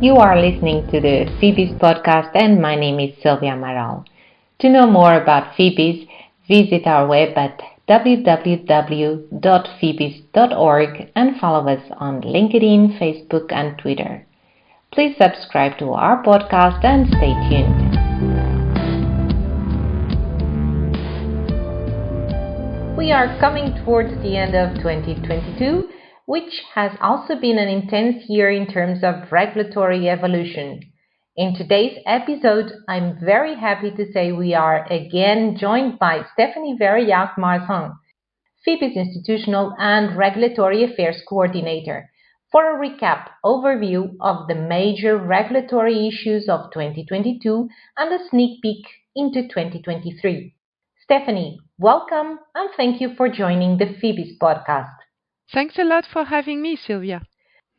You are listening to the FEBIS podcast and my name is Sylvia Amaral. To know more about FEBIS, visit our web at www.febis.org and follow us on LinkedIn, Facebook and Twitter. Please subscribe to our podcast and stay tuned. We are coming towards the end of 2022, which has also been an intense year in terms of regulatory evolution. In today's episode, I'm very happy to say we are again joined by Stephanie Verriac-Martin, FEBIS Institutional and Regulatory Affairs Coordinator, for a recap overview of the major regulatory issues of 2022 and a sneak peek into 2023. Stephanie, welcome and thank you for joining the FEBIS podcast. Thanks a lot for having me, Sylvia.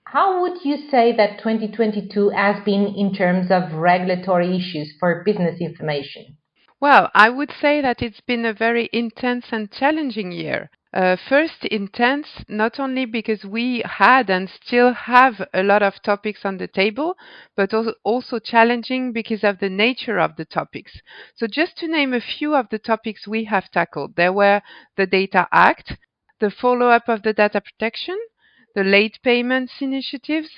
How would you say that 2022 has been in terms of regulatory issues for business information? Well, I would say that it's been a very intense and challenging year. First, intense, not only because we had and still have a lot of topics on the table, but also challenging because of the nature of the topics. So just to name a few of the topics we have tackled, there were the Data Act, the follow-up of the data protection, the late payments initiatives,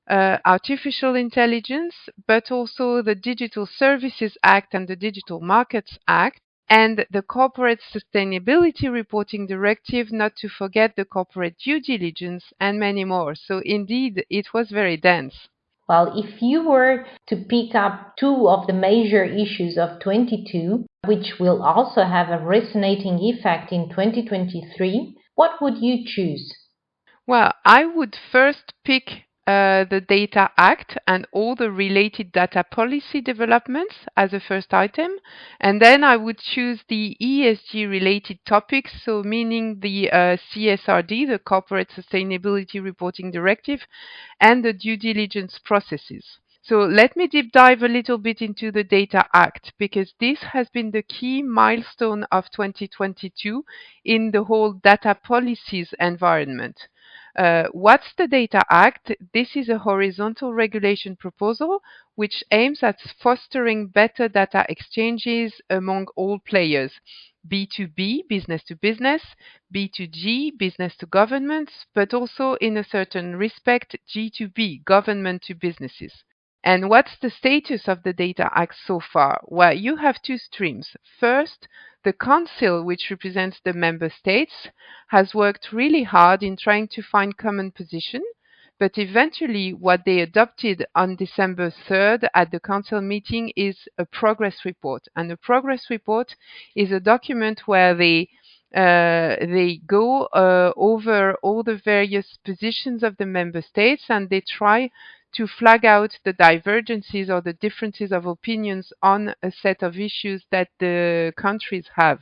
artificial intelligence, but also the Digital Services Act and the Digital Markets Act, and the Corporate Sustainability Reporting Directive, not to forget the Corporate Due Diligence, and many more. So indeed, it was very dense. Well, if you were to pick up two of the major issues of 22, which will also have a resonating effect in 2023, what would you choose? Well, I would first pick the Data Act and all the related data policy developments as a first item. And then I would choose the ESG-related topics, so meaning the CSRD, the Corporate Sustainability Reporting Directive, and the due diligence processes. So let me deep dive a little bit into the Data Act, because this has been the key milestone of 2022 in the whole data policies environment. What's the Data Act? This is a horizontal regulation proposal which aims at fostering better data exchanges among all players. B2B, business to business, B2G, business to governments, but also in a certain respect, G2B, government to businesses. And what's the status of the Data Act so far? Well, you have two streams. First, the Council, which represents the member states, has worked really hard in trying to find common position, but eventually what they adopted on December 3rd at the Council meeting is a progress report. And a progress report is a document where they go over all the various positions of the member states and they try to flag out the divergences or the differences of opinions on a set of issues that the countries have.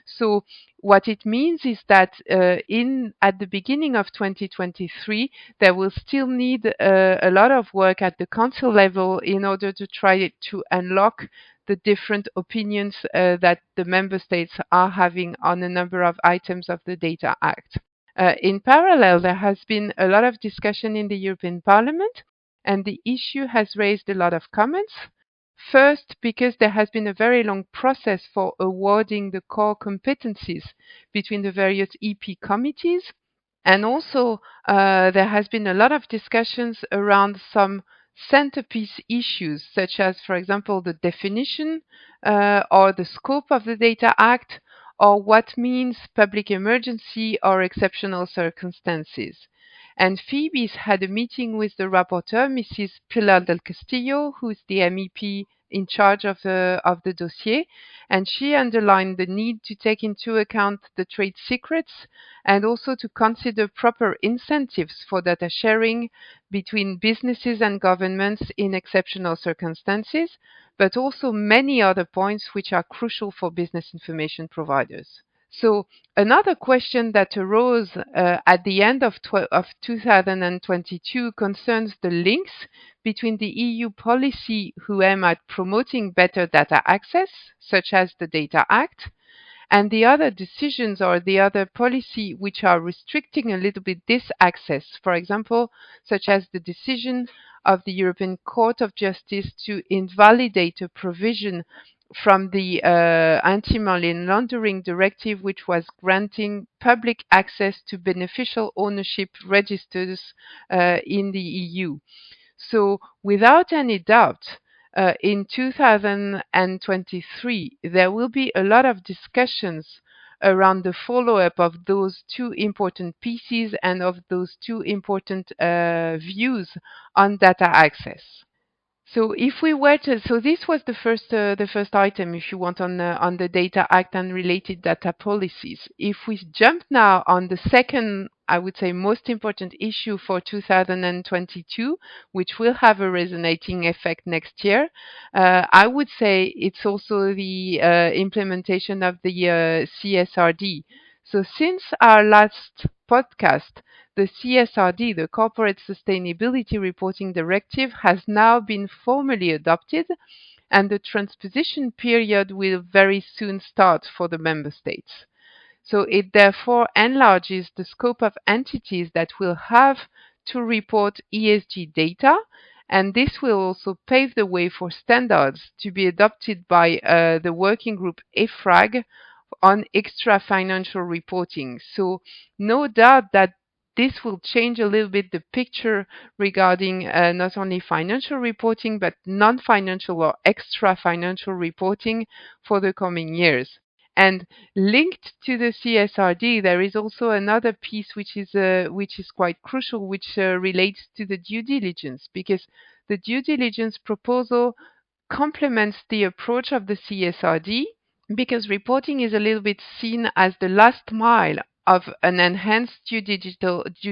So what it means is that at the beginning of 2023, there will still need a lot of work at the council level in order to try to unlock the different opinions that the member states are having on a number of items of the Data Act. In parallel, there has been a lot of discussion in the European Parliament, and the issue has raised a lot of comments. First, because there has been a very long process for awarding the core competencies between the various EP committees. And also, there has been a lot of discussions around some centerpiece issues, such as, for example, the definition or the scope of the Data Act, or what means public emergency or exceptional circumstances. And FEBIS had a meeting with the rapporteur, Mrs. Pilar del Castillo, who's the MEP in charge of the dossier, and she underlined the need to take into account the trade secrets and also to consider proper incentives for data sharing between businesses and governments in exceptional circumstances, but also many other points which are crucial for business information providers. So another question that arose at the end of 2022 concerns the links between the EU policy who aim at promoting better data access, such as the Data Act, and the other decisions or the other policy which are restricting a little bit this access, for example, such as the decision of the European Court of Justice to invalidate a provision from the Anti-Money Laundering Directive, which was granting public access to beneficial ownership registers in the EU. So, without any doubt, in 2023, there will be a lot of discussions around the follow-up of those two important pieces and of those two important views on data access. So if we were to, so this was the first item, if you want, on the Data Act and related data policies. If we jump now on the second, I would say, most important issue for 2022, which will have a resonating effect next year, I would say it's also the implementation of the CSRD. So since our last podcast, the CSRD, the Corporate Sustainability Reporting Directive, has now been formally adopted, and the transposition period will very soon start for the member states. So it therefore enlarges the scope of entities that will have to report ESG data, and this will also pave the way for standards to be adopted by the working group EFRAG on extra financial reporting. So no doubt that this will change a little bit the picture regarding not only financial reporting, but non-financial or extra financial reporting for the coming years. And linked to the CSRD, there is also another piece which is quite crucial, which relates to the due diligence, because the due diligence proposal complements the approach of the CSRD, because reporting is a little bit seen as the last mile of an enhanced due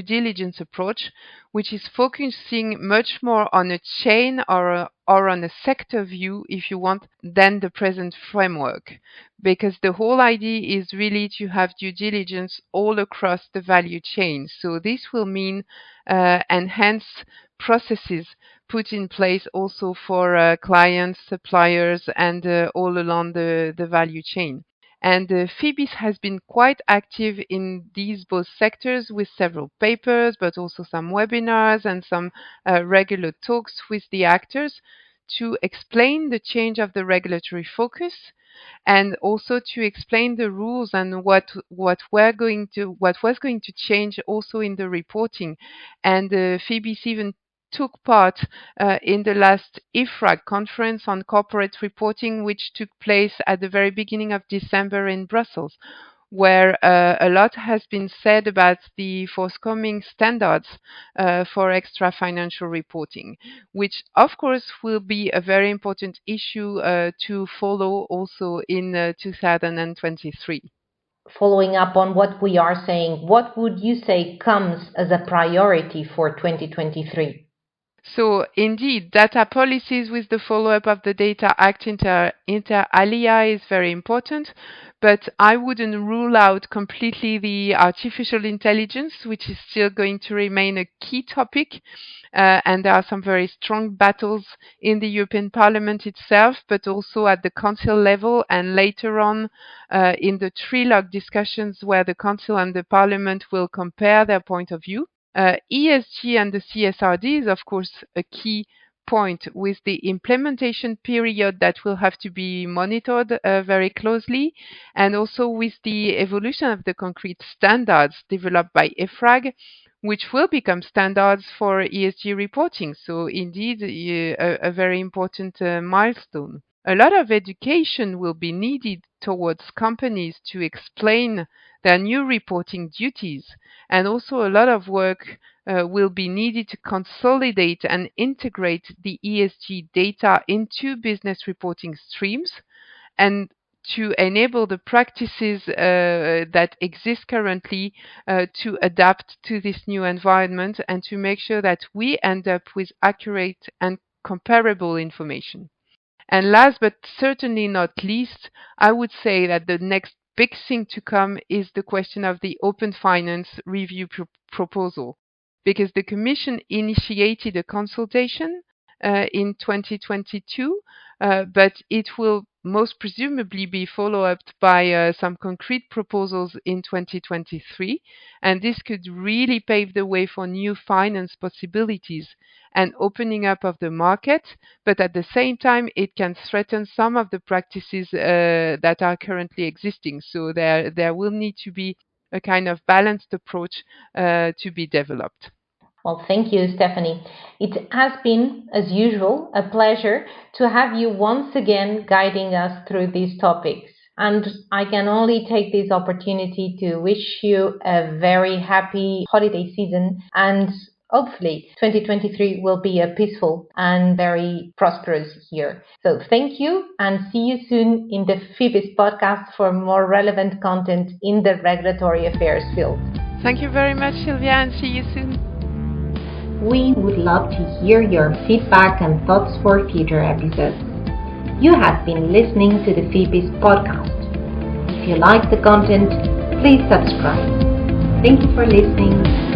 diligence approach, which is focusing much more on a chain or on a sector view, if you want, than the present framework. Because the whole idea is really to have due diligence all across the value chain. So this will mean enhanced processes put in place also for clients, suppliers, and all along the value chain. And FEBIS has been quite active in these both sectors with several papers, but also some webinars and some regular talks with the actors to explain the change of the regulatory focus, and also to explain the rules and what was going to change also in the reporting. And FEBIS even took part in the last IFRAG conference on corporate reporting, which took place at the very beginning of December in Brussels, where a lot has been said about the forthcoming standards for extra financial reporting, which of course will be a very important issue to follow also in 2023. Following up on what we are saying, what would you say comes as a priority for 2023? So indeed, data policies with the follow-up of the Data Act inter alia is very important, but I wouldn't rule out completely the artificial intelligence, which is still going to remain a key topic. And there are some very strong battles in the European Parliament itself, but also at the Council level and later on in the trilogue discussions where the Council and the Parliament will compare their point of view. ESG and the CSRD is, of course, a key point with the implementation period that will have to be monitored very closely, and also with the evolution of the concrete standards developed by EFRAG, which will become standards for ESG reporting. So indeed, a very important milestone. A lot of education will be needed towards companies to explain their new reporting duties, and also a lot of work will be needed to consolidate and integrate the ESG data into business reporting streams, and to enable the practices that exist currently to adapt to this new environment, and to make sure that we end up with accurate and comparable information. And last but certainly not least, I would say that the next big thing to come is the question of the open finance review proposal, because the Commission initiated a consultation in 2022, but it will most presumably be followed up by some concrete proposals in 2023, and this could really pave the way for new finance possibilities and opening up of the market, but at the same time it can threaten some of the practices that are currently existing. So there will need to be a kind of balanced approach to be developed. Well, thank you, Stephanie. It has been, as usual, a pleasure to have you once again guiding us through these topics. And I can only take this opportunity to wish you a very happy holiday season, and hopefully 2023 will be a peaceful and very prosperous year. So thank you, and see you soon in the FEBIS podcast for more relevant content in the regulatory affairs field. Thank you very much, Sylvia, and see you soon. We would love to hear your feedback and thoughts for future episodes. You have been listening to the FEBIS podcast. If you like the content, please subscribe. Thank you for listening.